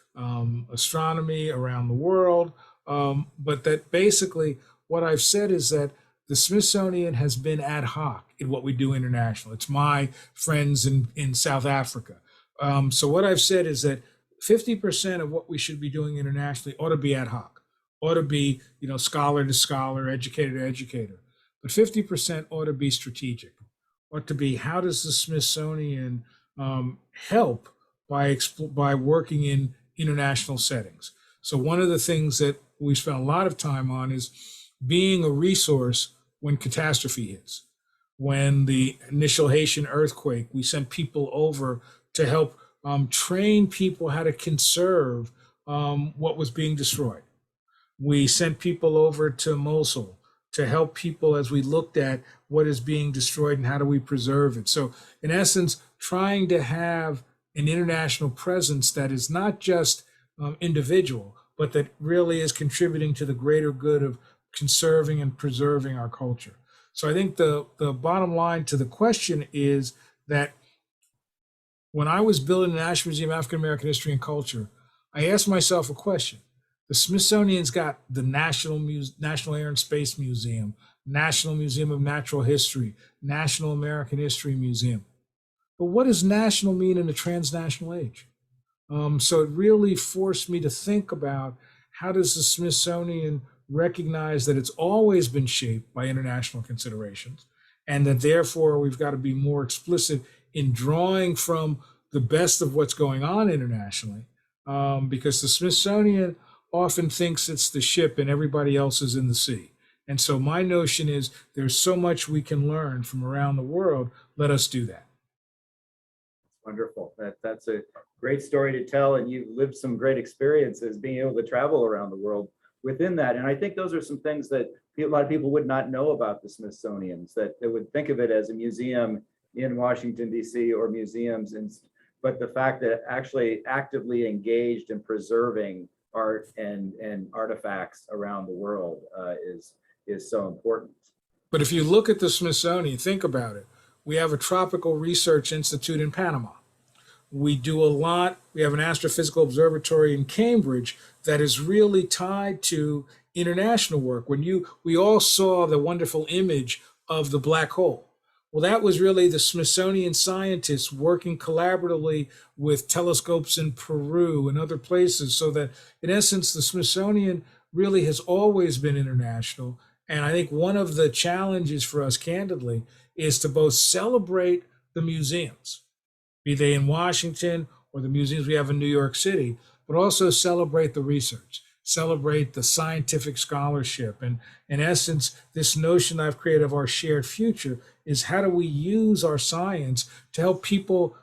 astronomy around the world. But that basically what I've said is that the Smithsonian has been ad hoc in what we do international. It's my friends in South Africa. So what I've said is that 50% of what we should be doing internationally ought to be ad hoc, ought to be, scholar to scholar, educator to educator. But 50% ought to be strategic, ought to be how does the Smithsonian help by working in international settings. So one of the things that we spent a lot of time on is being a resource when catastrophe hits. When the initial Haitian earthquake, we sent people over to help train people how to conserve what was being destroyed. We sent people over to Mosul to help people as we looked at what is being destroyed and how do we preserve it. So in essence, trying to have an international presence that is not just individual, but that really is contributing to the greater good of conserving and preserving our culture. So I think the bottom line to the question is that when I was building the National Museum of African American History and Culture, I asked myself a question. The Smithsonian's got the National Air and Space Museum, National Museum of Natural History, National American History Museum. But what does national mean in the transnational age? So it really forced me to think about how does the Smithsonian recognize that it's always been shaped by international considerations, and that therefore we've got to be more explicit in drawing from the best of what's going on internationally, because the Smithsonian often thinks it's the ship and everybody else is in the sea. And so my notion is there's so much we can learn from around the world. Let us do that. Wonderful. That's a great story to tell, and you've lived some great experiences being able to travel around the world within that. And I think those are some things that a lot of people would not know about the Smithsonian's, that they would think of it as a museum in Washington, D.C. or museums, but the fact that actually actively engaged in preserving art and artifacts around the world is so important. But if you look at the Smithsonian, think about it. We have a Tropical Research Institute in Panama. We do a lot. We have an astrophysical observatory in Cambridge that is really tied to international work. We all saw the wonderful image of the black hole. Well, that was really the Smithsonian scientists working collaboratively with telescopes in Peru and other places, so that in essence, the Smithsonian really has always been international. And I think one of the challenges for us, candidly, is to both celebrate the museums, be they in Washington or the museums we have in New York City, but also celebrate the research, celebrate the scientific scholarship. And in essence, this notion I've created of our shared future is how do we use our science to help people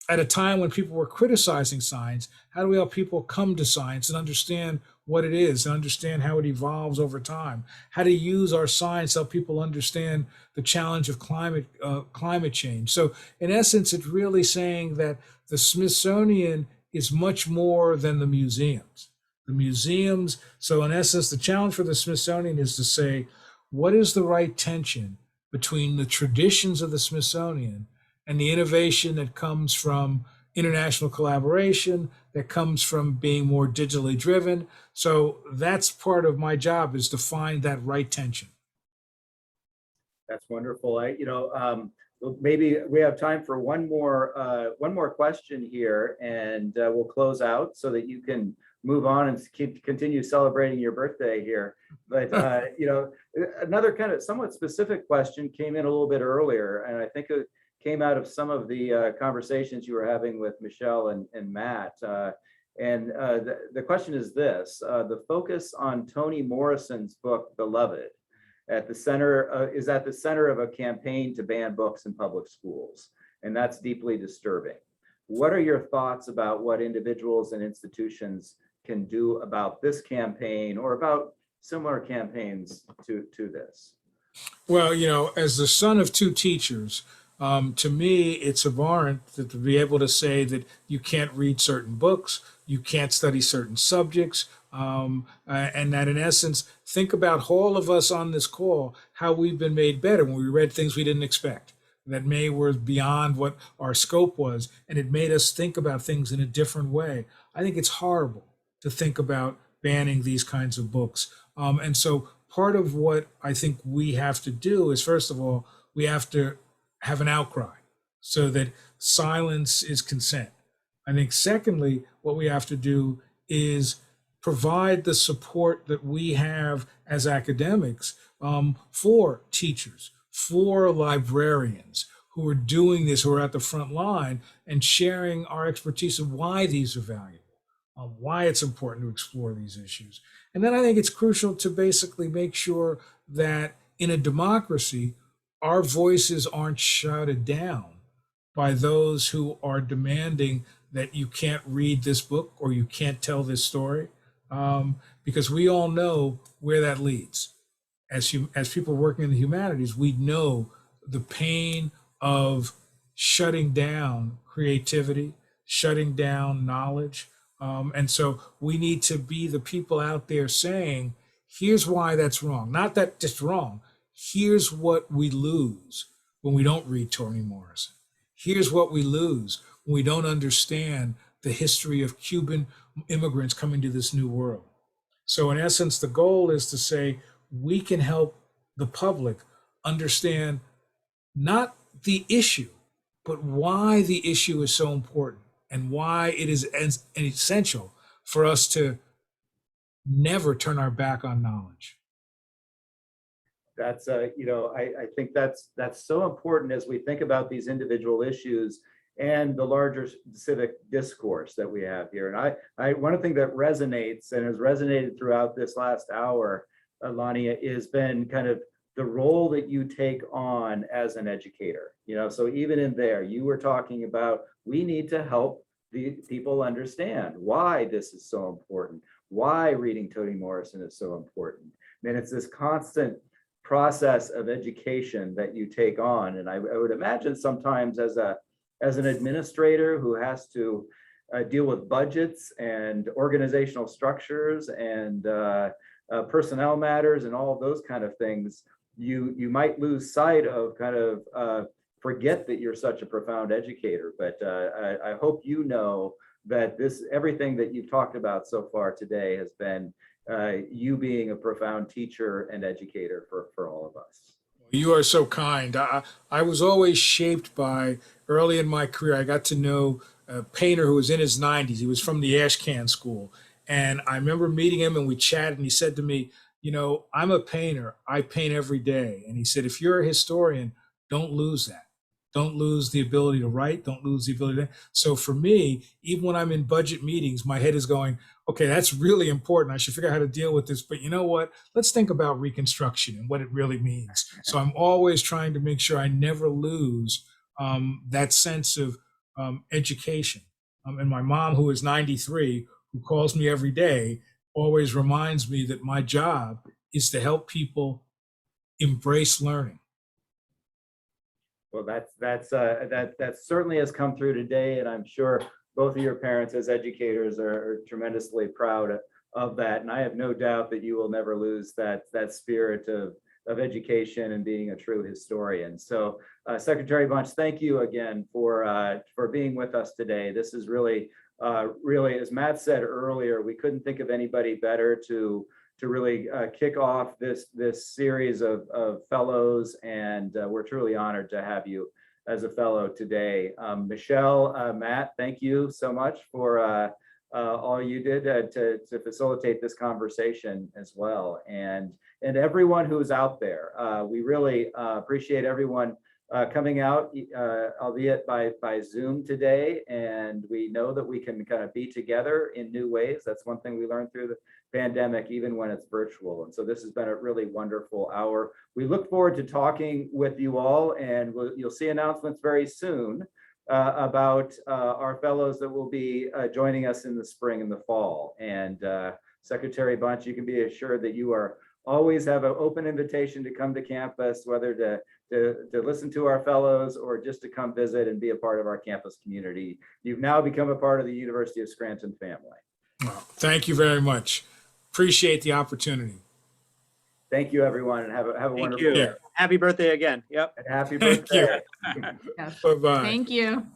at a time when people were criticizing science, how do we help people come to science and understand what it is and understand how it evolves over time? How to use our science to help people understand the challenge of climate change. So in essence, it's really saying that the Smithsonian is much more than the museums. The museums, so in essence, the challenge for the Smithsonian is to say, what is the right tension between the traditions of the Smithsonian and the innovation that comes from international collaboration, that comes from being more digitally driven? So that's part of my job, is to find that right tension. That's wonderful. Maybe we have time for one more question here, and we'll close out so that you can move on and continue celebrating your birthday here. But another kind of somewhat specific question came in a little bit earlier, and I think it came out of some of the conversations you were having with Michelle and Matt. The question is this: the focus on Toni Morrison's book, Beloved, is at the center of a campaign to ban books in public schools, and that's deeply disturbing. what are your thoughts about what individuals and institutions can do about this campaign or about similar campaigns to this? Well, as the son of two teachers, to me, it's abhorrent that to be able to say that you can't read certain books, you can't study certain subjects, and that in essence, think about all of us on this call, how we've been made better when we read things we didn't expect, that were beyond what our scope was, and it made us think about things in a different way. I think it's horrible to think about banning these kinds of books. And so part of what I think we have to do is, first of all, we have to have an outcry so that silence is consent. I think secondly, what we have to do is provide the support that we have as academics for teachers, for librarians who are doing this, who are at the front line and sharing our expertise of why these are valuable, why it's important to explore these issues. And then I think it's crucial to basically make sure that in a democracy, our voices aren't shouted down by those who are demanding that you can't read this book or you can't tell this story, because we all know where that leads. As people working in the humanities, we know the pain of shutting down creativity, shutting down knowledge. And so we need to be the people out there saying, here's why that's wrong. Not that just wrong. Here's what we lose when we don't read Toni Morrison. Here's what we lose when we don't understand the history of Cuban immigrants coming to this new world. So in essence, the goal is to say, we can help the public understand not the issue, but why the issue is so important and why it is essential for us to never turn our back on knowledge. That's I think that's so important as we think about these individual issues and the larger civic discourse that we have here. And I one thing that resonates and has resonated throughout this last hour, Lonnie, has been kind of the role that you take on as an educator. So even in there, you were talking about, we need to help the people understand why this is so important, why reading Toni Morrison is so important. And it's this constant process of education that you take on. And I would imagine sometimes as an administrator who has to deal with budgets and organizational structures and personnel matters and all of those kind of things, you might lose sight of kind of forget that you're such a profound educator. But I hope you know that everything that you've talked about so far today has been you being a profound teacher and educator for all of us. You are so kind. I was always shaped by, early in my career, I got to know a painter who was in his 90s. He was from the Ashcan School. And I remember meeting him and we chatted and he said to me, I'm a painter. I paint every day. And he said, if you're a historian, don't lose that. Don't lose the ability to write. Don't lose the ability to. So for me, even when I'm in budget meetings, my head is going, okay, that's really important. I should figure out how to deal with this. But you know what? Let's think about Reconstruction and what it really means. So I'm always trying to make sure I never lose that sense of education. And my mom, who is 93, who calls me every day, always reminds me that my job is to help people embrace learning. Well, that certainly has come through today, and I'm sure both of your parents as educators are tremendously proud of that. And I have no doubt that you will never lose that spirit of education and being a true historian. So Secretary Bunch, thank you again for being with us today. This is really, as Matt said earlier, we couldn't think of anybody better to really kick off this series of fellows, and we're truly honored to have you as a fellow today. Michelle, Matt, thank you so much for all you did to facilitate this conversation as well. And everyone who's out there, we really appreciate everyone coming out, albeit by Zoom today. And we know that we can kind of be together in new ways. That's one thing we learned through the pandemic, even when it's virtual. And so this has been a really wonderful hour. We look forward to talking with you all, and you'll see announcements very soon about our fellows that will be joining us in the spring and the fall. And Secretary Bunch, you can be assured that you are always have an open invitation to come to campus, whether to listen to our fellows or just to come visit and be a part of our campus community. You've now become a part of the University of Scranton family. Well, thank you very much. Appreciate the opportunity. Thank you, everyone, and have a Thank wonderful you. day. Happy birthday again. Yep. And happy Thank you. birthday. Yes. Bye-bye. Thank you.